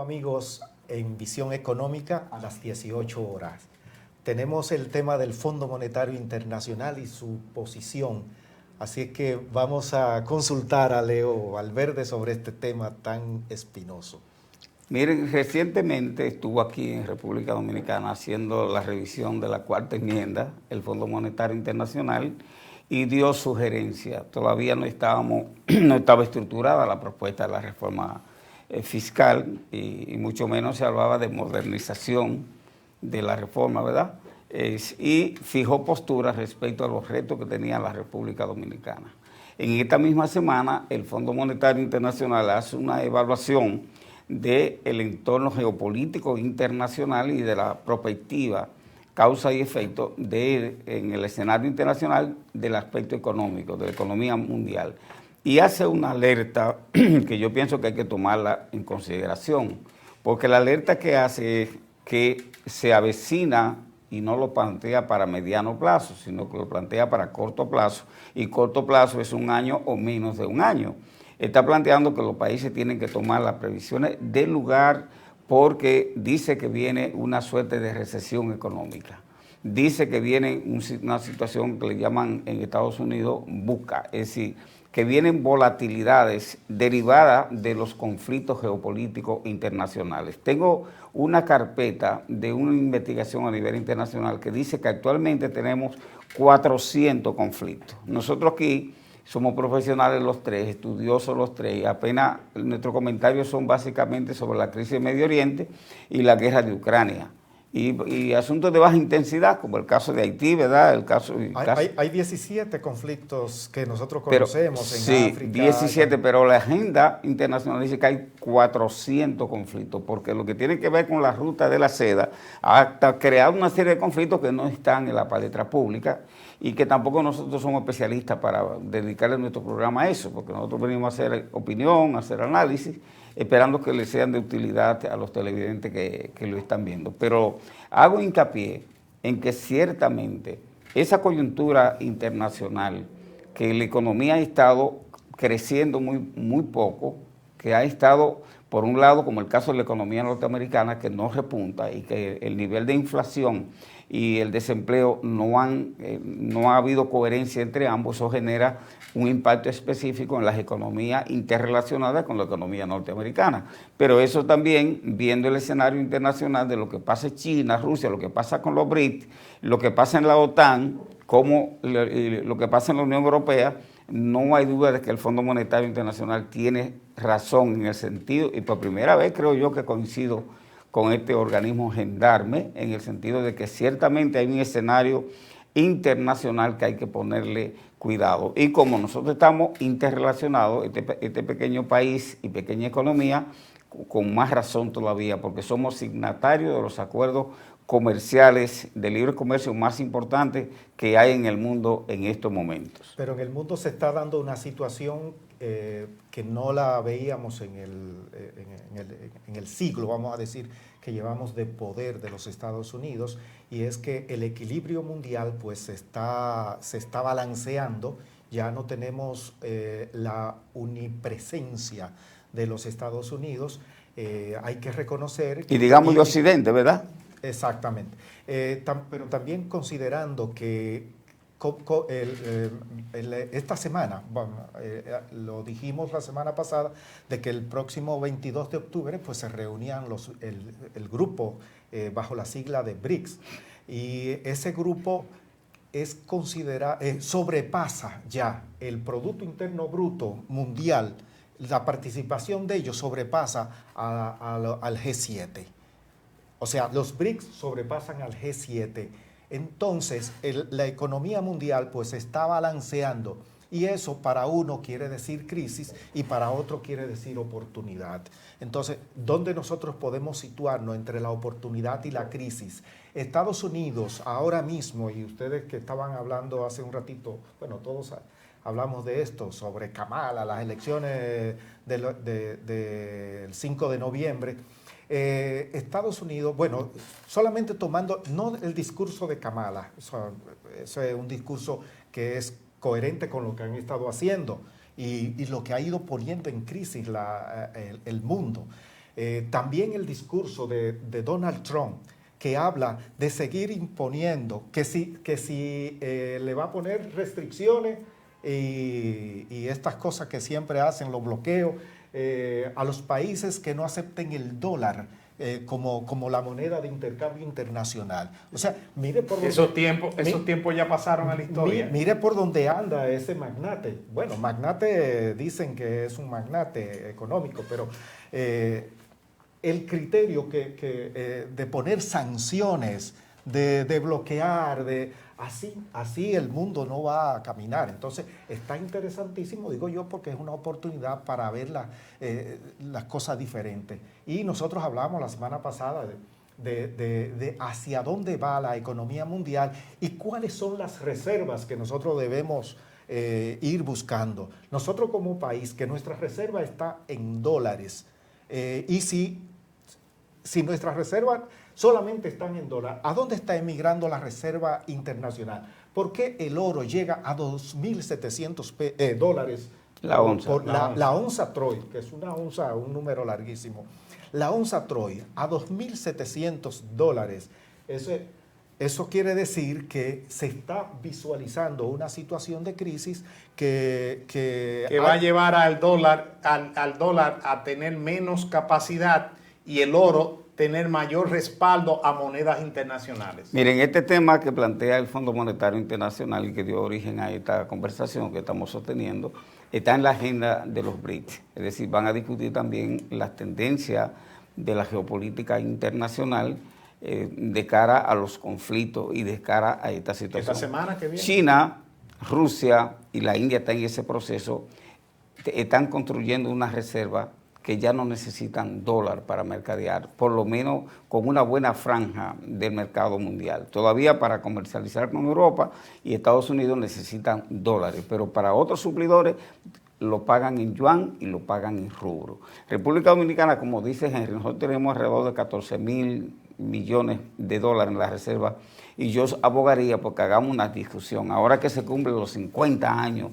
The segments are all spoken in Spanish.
Amigos, en Visión Económica a las 18 horas. Tenemos el tema del Fondo Monetario Internacional y su posición. Así es que vamos a consultar a Leo Valverde sobre este tema tan espinoso. Miren, recientemente estuvo aquí en República Dominicana haciendo la revisión de la cuarta enmienda, el Fondo Monetario Internacional, y dio sugerencias. Todavía no estaba estructurada la propuesta de la reforma fiscal y mucho menos se hablaba de modernización de la reforma, ¿verdad? Y fijó posturas respecto a los retos que tenía la República Dominicana. En esta misma semana, el Fondo Monetario Internacional hace una evaluación del entorno geopolítico internacional y de la perspectiva, causa y efecto en el escenario internacional del aspecto económico, de la economía mundial. Y hace una alerta que yo pienso que hay que tomarla en consideración, porque la alerta que hace es que se avecina y no lo plantea para mediano plazo, sino que lo plantea para corto plazo, y corto plazo es un año o menos de un año. Está planteando que los países tienen que tomar las previsiones del lugar porque dice que viene una suerte de recesión económica. Dice que viene una situación que le llaman en Estados Unidos VUCA, es decir, que vienen volatilidades derivadas de los conflictos geopolíticos internacionales. Tengo una carpeta de una investigación a nivel internacional que dice que actualmente tenemos 400 conflictos. Nosotros aquí somos profesionales los tres, estudiosos los tres, y apenas nuestros comentarios son básicamente sobre la crisis de Medio Oriente y la guerra de Ucrania. Y asuntos de baja intensidad, como el caso de Haití, ¿verdad? Hay 17 conflictos que nosotros conocemos en África. 17, pero la agenda internacional dice que hay 400 conflictos, porque lo que tiene que ver con la ruta de la seda ha creado una serie de conflictos que no están en la palestra pública y que tampoco nosotros somos especialistas para dedicarle nuestro programa a eso, porque nosotros venimos a hacer opinión, a hacer análisis, esperando que les sean de utilidad a los televidentes que lo están viendo. Pero hago hincapié en que ciertamente esa coyuntura internacional, que la economía ha estado creciendo muy poco, que ha estado, por un lado, como el caso de la economía norteamericana, que no repunta y que el nivel de inflación y el desempleo no ha habido coherencia entre ambos, eso genera un impacto específico en las economías interrelacionadas con la economía norteamericana. Pero eso también, viendo el escenario internacional de lo que pasa en China, Rusia, lo que pasa con los BRICS, lo que pasa en la OTAN, como lo que pasa en la Unión Europea, no hay duda de que el Fondo Monetario Internacional tiene razón en el sentido, y por primera vez creo yo que coincido con este organismo gendarme, en el sentido de que ciertamente hay un escenario internacional que hay que ponerle cuidado. Y como nosotros estamos interrelacionados, este pequeño país y pequeña economía, con más razón todavía, porque somos signatarios de los acuerdos comerciales de libre comercio más importantes que hay en el mundo en estos momentos. Pero en el mundo se está dando una situación que no la veíamos en el siglo, vamos a decir, que llevamos de poder de los Estados Unidos, y es que el equilibrio mundial pues se está balanceando. Ya no tenemos la unipresencia de los Estados Unidos, hay que reconocer... Y digamos de Occidente, ¿verdad? Exactamente, pero también considerando que esta semana, lo dijimos la semana pasada, de que el próximo 22 de octubre pues se reunían el grupo bajo la sigla de BRICS, y ese grupo sobrepasa ya el Producto Interno Bruto mundial. La participación de ellos sobrepasa al G7. O sea, los BRICS sobrepasan al G7. Entonces, la economía mundial pues está balanceando, y eso para uno quiere decir crisis y para otro quiere decir oportunidad. Entonces, ¿dónde nosotros podemos situarnos entre la oportunidad y la crisis? Estados Unidos ahora mismo, y ustedes que estaban hablando hace un ratito, bueno, todos hablamos de esto, sobre Kamala, las elecciones del 5 de noviembre, Estados Unidos, bueno, solamente tomando, no el discurso de Kamala, eso es un discurso que es coherente con lo que han estado haciendo y lo que ha ido poniendo en crisis el mundo. También el discurso de Donald Trump, que habla de seguir imponiendo, que si le va a poner restricciones y estas cosas que siempre hacen, los bloqueos, a los países que no acepten el dólar como la moneda de intercambio internacional. O sea, mire por dónde... Esos tiempos ya pasaron a la historia. Mire por dónde anda ese magnate. Bueno, magnate dicen que es un magnate económico, pero... el criterio de poner sanciones, de bloquear, así el mundo no va a caminar. Entonces, está interesantísimo, digo yo, porque es una oportunidad para ver las cosas diferentes. Y nosotros hablábamos la semana pasada de hacia dónde va la economía mundial y cuáles son las reservas que nosotros debemos ir buscando. Nosotros como país, que nuestra reserva está en dólares, y si nuestras reservas solamente están en dólares, ¿a dónde está emigrando la reserva internacional? ¿Por qué el oro llega a 2.700 dólares? La onza. La onza Troy, que es una onza, un número larguísimo. La onza Troy a 2.700 dólares. Eso quiere decir que se está visualizando una situación de crisis que va a llevar al dólar a tener menos capacidad y el oro tener mayor respaldo a monedas internacionales. Miren, este tema que plantea el Fondo Monetario Internacional y que dio origen a esta conversación que estamos sosteniendo, está en la agenda de los BRICS. Es decir, van a discutir también las tendencias de la geopolítica internacional de cara a los conflictos y de cara a esta situación. Esta semana que viene. China, Rusia y la India están en ese proceso, están construyendo una reserva que ya no necesitan dólar para mercadear, por lo menos con una buena franja del mercado mundial. Todavía para comercializar con Europa y Estados Unidos necesitan dólares, pero para otros suplidores lo pagan en yuan y lo pagan en rubro. República Dominicana, como dice Henry, nosotros tenemos alrededor de 14.000 millones de dólares en la reserva y yo abogaría porque hagamos una discusión. Ahora que se cumplen los 50 años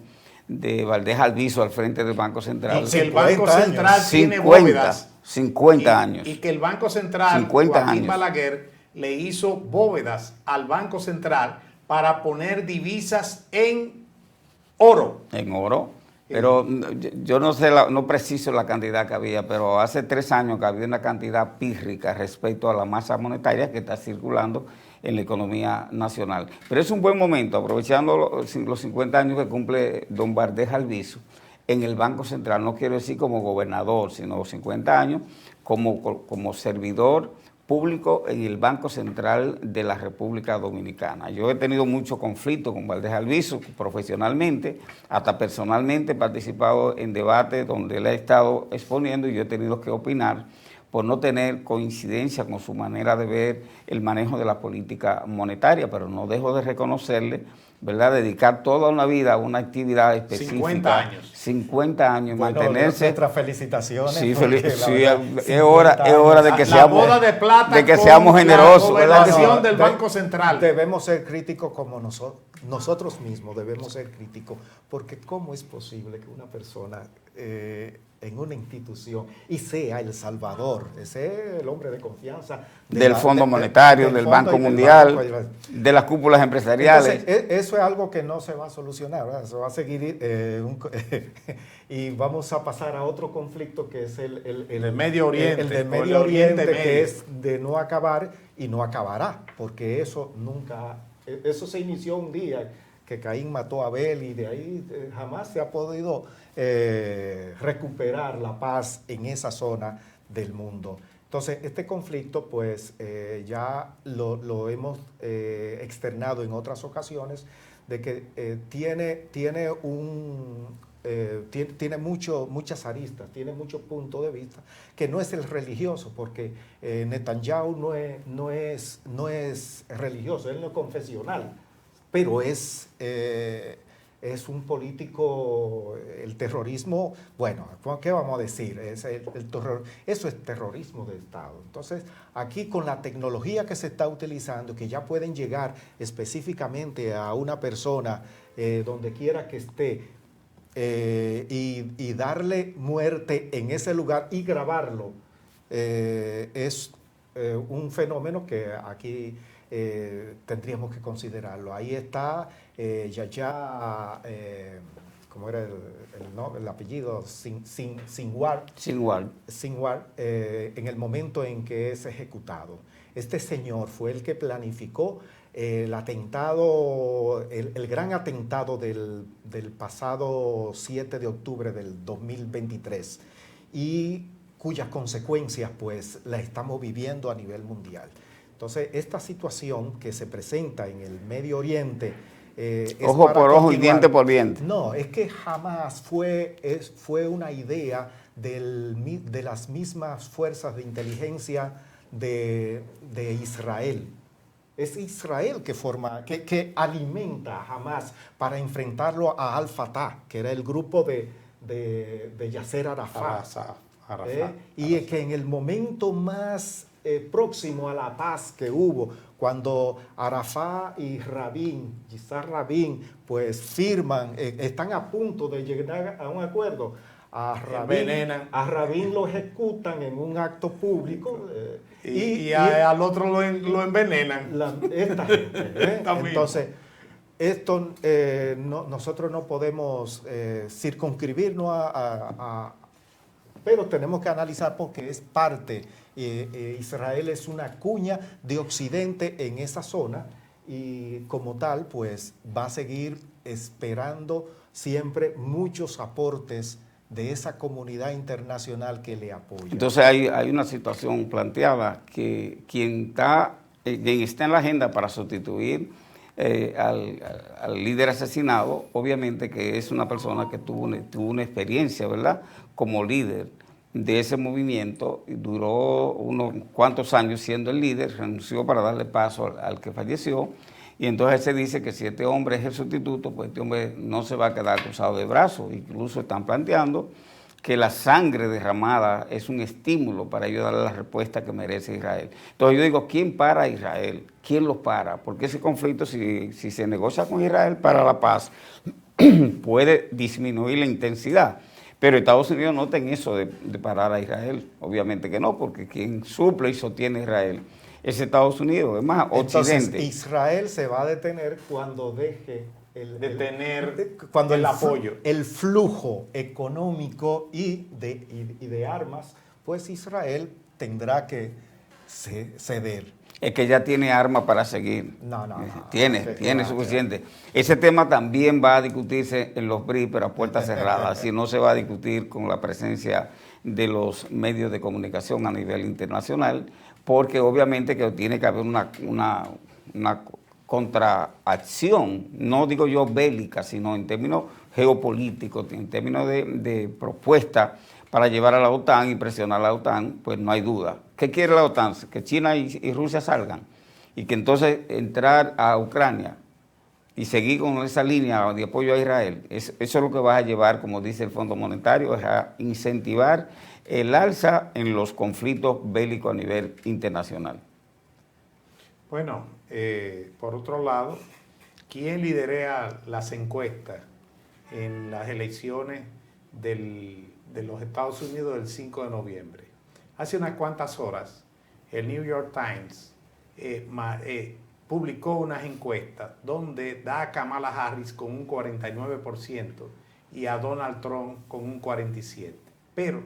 de Valdés Alviso al frente del Banco Central. Y que el Banco Central tiene bóvedas. 50 años. Y que el Banco Central, Joaquín Balaguer, le hizo bóvedas al Banco Central para poner divisas en oro. En oro. Pero yo no sé, no preciso la cantidad que había, pero hace 3 años que había una cantidad pírrica respecto a la masa monetaria que está circulando en la economía nacional. Pero es un buen momento, aprovechando los 50 años que cumple don Valdés Alviso en el Banco Central, no quiero decir como gobernador, sino 50 años como servidor público en el Banco Central de la República Dominicana. Yo he tenido mucho conflicto con Valdés Alviso profesionalmente, hasta personalmente he participado en debates donde él ha estado exponiendo y yo he tenido que opinar por no tener coincidencia con su manera de ver el manejo de la política monetaria, pero no dejo de reconocerle, ¿verdad?, dedicar toda una vida a una actividad específica. 50 años. 50 años, bueno, mantenerse. Nuestras felicitaciones. Sí, verdad, es hora de que seamos, boda de plata de que seamos generosos. La gobernación del Banco Central. Debemos ser críticos como nosotros mismos, debemos ser críticos, porque ¿cómo es posible que una persona en una institución y sea el salvador, sea el hombre de confianza del Fondo Monetario, del Banco Mundial, de las cúpulas empresariales? Entonces, eso es algo que no se va a solucionar, ¿verdad? Se va a seguir y vamos a pasar a otro conflicto que es el Medio Oriente. El del Medio Oriente, que es de no acabar y no acabará, porque eso se inició un día que Caín mató a Abel y de ahí jamás se ha podido recuperar la paz en esa zona del mundo. Entonces, este conflicto, pues, ya lo hemos externado en otras ocasiones, de que tiene muchas aristas, tiene muchos puntos de vista, que no es el religioso, porque Netanyahu no es religioso, él no es confesional, pero es un político. El terrorismo, bueno, ¿qué vamos a decir? Eso es terrorismo de Estado. Entonces, aquí con la tecnología que se está utilizando, que ya pueden llegar específicamente a una persona donde quiera que esté, y darle muerte en ese lugar y grabarlo es un fenómeno que aquí tendríamos que considerarlo. Ahí está Yahya, ¿cómo era el apellido? Sinwar. En el momento en que es ejecutado. Este señor fue el que planificó el atentado, el gran atentado del pasado 7 de octubre del 2023 y cuyas consecuencias pues la estamos viviendo a nivel mundial. Entonces, esta situación que se presenta en el Medio Oriente ojo por ojo y diente por diente. No, es que jamás fue una idea de las mismas fuerzas de inteligencia de Israel. Es Israel que alimenta a Hamas para enfrentarlo a Al-Fatah, que era el grupo de Yasser Arafat. Y que en el momento más próximo a la paz que hubo, cuando Arafat y Yitzhak Rabin, pues firman, están a punto de llegar a un acuerdo, a Rabin lo ejecutan en un acto público y al otro lo envenenan. Esta gente, entonces, esto nosotros no podemos circunscribirnos pero tenemos que analizar porque es parte. Israel es una cuña de Occidente en esa zona y como tal, pues va a seguir esperando siempre muchos aportes de esa comunidad internacional que le apoya. Entonces hay una situación planteada que quien está en la agenda para sustituir al líder asesinado, obviamente que es una persona que tuvo una experiencia, ¿verdad?, como líder de ese movimiento, y duró unos cuantos años siendo el líder, renunció para darle paso al que falleció, y entonces se dice que si este hombre es el sustituto, pues este hombre no se va a quedar cruzado de brazos. Incluso están planteando que la sangre derramada es un estímulo para ellos darle la respuesta que merece Israel. Entonces yo digo, ¿quién para a Israel? ¿Quién lo para? Porque ese conflicto, si se negocia con Israel para la paz, puede disminuir la intensidad. Pero Estados Unidos no está en eso de parar a Israel. Obviamente que no, porque quien suple y sostiene a Israel es Estados Unidos, es más, Occidente. Entonces, Israel se va a detener cuando deje el apoyo. El flujo económico y de armas, pues Israel tendrá que ceder. Es que ya tiene armas para seguir. No. Tiene suficiente. Ese tema también va a discutirse en los BRICS, pero a puertas cerradas. Si no, se va a discutir con la presencia de los medios de comunicación a nivel internacional, porque obviamente que tiene que haber una contraacción, no digo yo bélica, sino en términos geopolíticos, en términos de propuesta para llevar a la OTAN y presionar a la OTAN, pues no hay duda. ¿Qué quiere la OTAN? Que China y Rusia salgan y que entonces entrar a Ucrania y seguir con esa línea de apoyo a Israel. Eso es lo que va a llevar, como dice el Fondo Monetario, es a incentivar el alza en los conflictos bélicos a nivel internacional. Bueno, por otro lado, ¿quién lidera las encuestas en las elecciones de los Estados Unidos del 5 de noviembre? Hace unas cuantas horas, el New York Times publicó unas encuestas donde da a Kamala Harris con un 49% y a Donald Trump con un 47%. Pero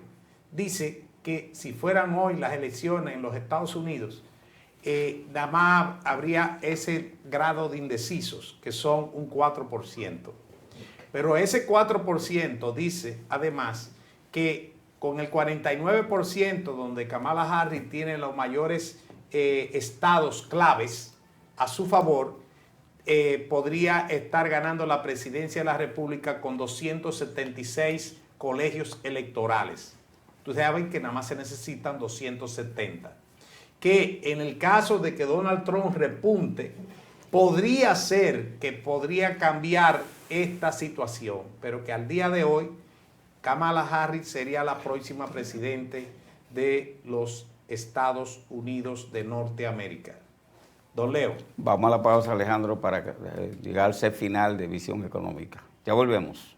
dice que si fueran hoy las elecciones en los Estados Unidos, nada más habría ese grado de indecisos, que son un 4%. Pero ese 4% dice, además, que con el 49%, donde Kamala Harris tiene los mayores estados claves a su favor, podría estar ganando la presidencia de la República con 276 colegios electorales. Ustedes saben que nada más se necesitan 270. Que en el caso de que Donald Trump repunte, podría ser que podría cambiar esta situación, pero que al día de hoy Kamala Harris sería la próxima presidente de los Estados Unidos de Norteamérica. Don Leo. Vamos a la pausa, Alejandro, para llegar al set final de Visión Económica. Ya volvemos.